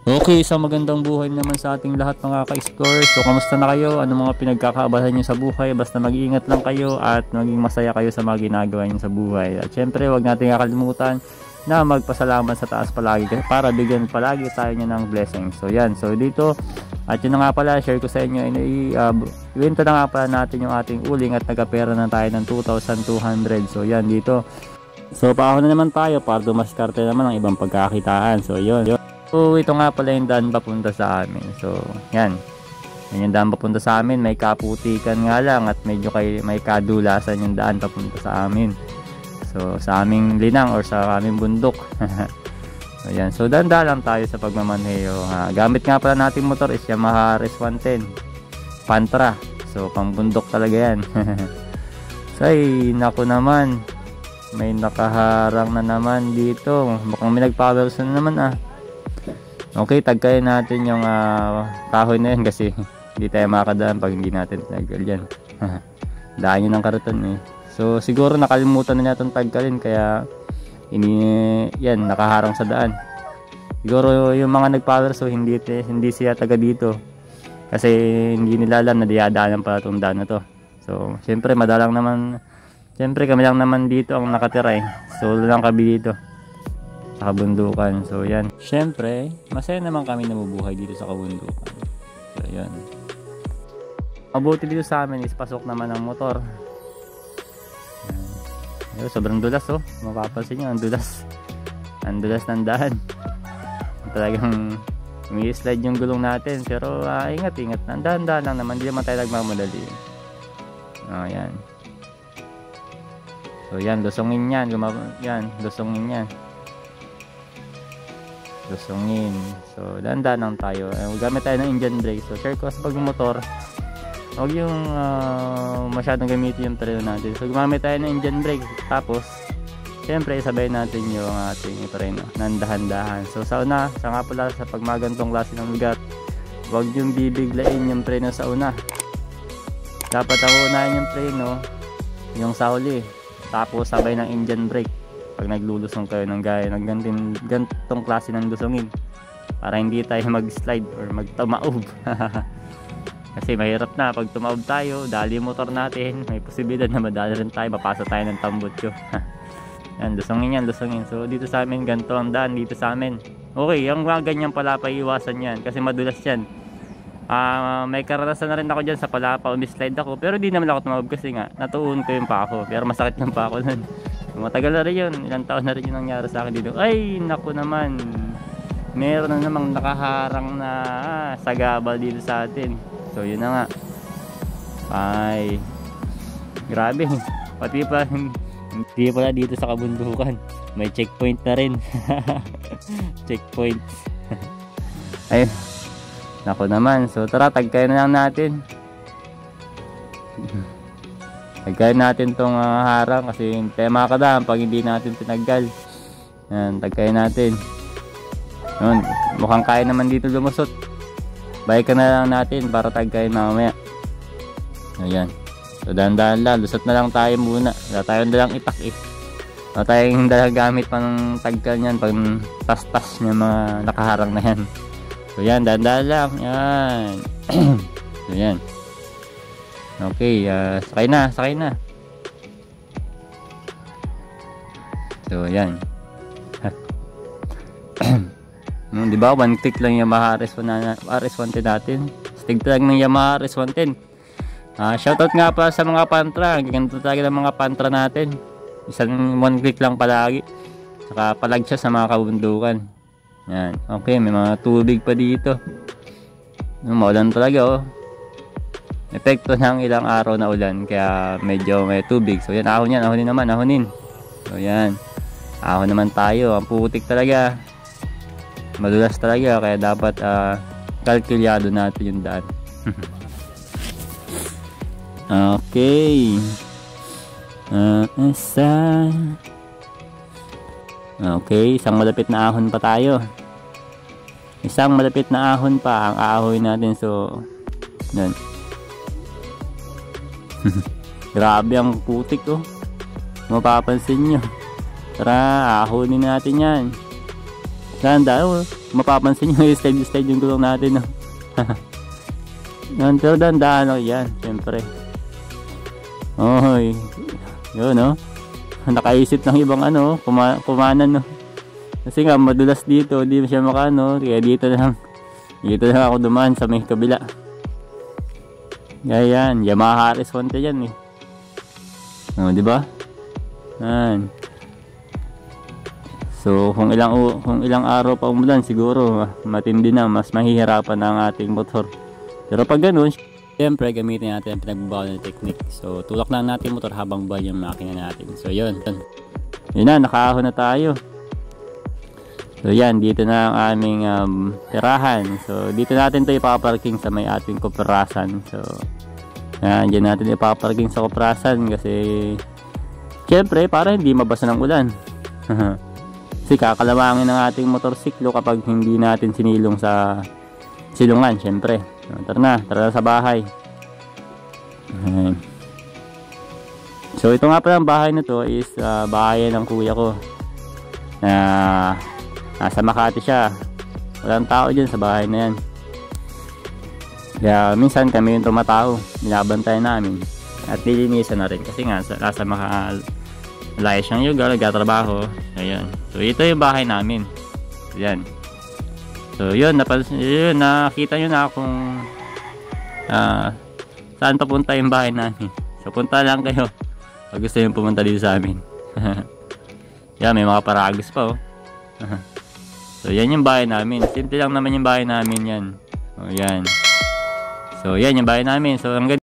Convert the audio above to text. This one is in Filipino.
Okay, isang magandang buhay naman sa ating lahat mga ka-explorers. So, kamusta na kayo? Ano mga pinagkakaabahan nyo sa buhay? Basta mag-iingat lang kayo at maging masaya kayo sa mga ginagawa nyo sa buhay. At syempre, huwag natin kakalimutan na magpasalamat sa taas palagi para bigyan palagi tayo niya ng blessing. So, yan. So, dito, at yun na nga pala, share ko sa inyo, ibenta na nga pala natin yung ating uling at nagkapera na tayo ng 2,200. So, yan, dito. So, paahon na naman tayo para dumaskarte naman ang ibang pagkakitaan. So, yun. So, ito nga pala yung daan papunta sa amin. So, yan. Yan yung daan papunta sa amin. May kaputikan nga lang at medyo may kadulasan yung daan papunta sa amin. So, sa aming linang or sa aming bundok. So, yan. So, danda lang tayo sa pagmamaneho. Gamit nga pala nating motor is Yamaha RS110 Pantra. So, pambundok talaga yan. So, ay, naku naman. May nakaharang na naman dito. Mukhang may nagpawelson na naman Okay, tagkayin natin yung kahoy na yan kasi hindi tayo makakadaan pag hindi natin tinaggal yan. Daan yun ng karaton So siguro nakalimutan na natin tagkalin kaya yan nakaharang sa daan. Siguro yung mga nagpower so hindi siya taga dito kasi hindi nila alam na diyadaanan pala itong daan na to. So syempre madalang naman, syempre kami lang naman dito ang nakatira solo lang kami dito sa kabundukan. So yan, syempre masaya naman kami namubuhay dito sa kabundukan. So yan, mabuti dito sa amin is pasok naman ng motor. Sobrang dulas mapapansin nyo, ang dulas ng daan. Talagang umi-slide yung gulong natin pero ingat lang, dahan-dahan lang naman, hindi naman tayo nagmamadali. Yan. So yan, lusungin yan, lusungin. So dahan-dahan lang tayo. Gamit tayo ng engine brake. So share ko sa pagmumotor, huwag yung masyadong gamitin yung preno natin. So gumamit tayo ng engine brake. Tapos syempre sabay natin yung ating preno ng dahan-dahan. So sa nga pala sa pagmagantong klase ng lugar, huwag yung bibiglain yung preno sa una. Dapat ang unahin yung preno, yung sa uli. Tapos sabay ng engine brake pag naglulusong kayo ng gaya ng gantong klase ng lusungin para hindi tayo mag-slide or magtumaob. Kasi mahirap na pag tumaob tayo, dali yung motor natin, may posibilidad na madali rin tayo, mapasa tayo ng tambutso. Yan, lusungin. So dito sa amin, ganito ang daan dito sa amin. Okay, yung mga ganyan palapa, iwasan yan kasi madulas yan. May karanasan na rin ako dyan sa palapa, umislide ako, pero di naman ako tumaob kasi nga natuon ko yung pako, pero masakit yung pako nun. Matagal na rin yun, ilang taon na rin yung nangyari sa akin dito. Ay naku naman, meron na namang nakaharang na sagabal dito sa atin. So yun na nga, ay grabe, pati pa hindi pala dito sa kabundukan may checkpoint na rin. Checkpoint. Ay naku naman, so tara, tagkayin na lang natin. Tagkayin natin tong harang kasi hindi tayo makakadaan pag hindi natin tinaggal. Yan, tagkayin natin. Yun, mukhang kaya naman dito lumusot. Balikan na lang natin para tagkayin mamaya. Ayan. So dahan-dahan lang, lusot na lang tayo muna. Wala tayong dalang itak Wala tayong dalang gamit pang tagkal niyan, pang tas-tas niya mga nakaharang na yan. So yan, dahan-dahan lang. Yan. So yan. Okay, sakay na. So yan. Di ba, one click lang yung Yamaha RS110 natin. Stig talaga ng Yamaha RS110. Shoutout nga pa sa mga Pantra. Ganito talaga ng mga Pantra natin. Isang one click lang palagi. Saka palag siya sa mga kabundukan. Yan. Okay, may mga tubig pa dito. Maulan talaga epekto ng ilang araw na ulan kaya medyo may tubig. So yan, ahonin naman. So yan, ahon naman tayo. Ang putik talaga, madulas talaga, kaya dapat kalkulyado natin yung daan. Okay. Okay, isang malapit na ahon pa tayo. Isang malapit na ahon pa ang ahoy natin. So yan. Grabe ang putik mapapansin nyo. Tara, ahonin natin yan. Ganda mapapansin nyo, slide yung gulong natin, no? Yan, pero dandaan lang yan, syempre. Oy, yun, no? Nakaisip ng ibang ano, kumanan, no? Kasi nga madulas dito, hindi siya makano, kaya dito na lang ako dumaan sa may kabila. Yan, Yamaha RS1 yan eh. Oh, di ba? Yan. So kung ilang araw pa umulan, siguro matindi na, mas mahihirapan na ang ating motor. Pero pag ganun, siyempre gamitin natin ang pinagbabawal na technique. So tulak lang natin motor habang buwan yung makina natin. So yun na, nakaahon na tayo. So yan, dito na ang aming tirahan. So dito natin ito ipaparking sa may ating kuprasan. So yan, dyan natin ipaparking sa kuprasan kasi syempre para hindi mabasa ng ulan. Kasi kakalawangin ng ating motorsiklo kapag hindi natin sinilong sa silungan, syempre. Tara na sa bahay. So ito nga pala ang bahay na to is bahay ng kuya ko. Nasa Makati siya. Walang tao dyan sa bahay na yan. Kaya minsan kami yung tumatao, binabantayan namin at lilinisan na rin kasi nga nasa malayo siyang lugar, nagtatrabaho. Ayun. So ito yung bahay namin. Yan. So yun, nakita nyo na kung saan papunta yung bahay namin. So punta lang kayo pag gusto nyo pumunta dito sa amin. Yan, may mga paragos pa, oh. So yan yung bahay namin. Simple lang naman yung bahay namin yan. O yan. So yan yung bahay namin. So hanggang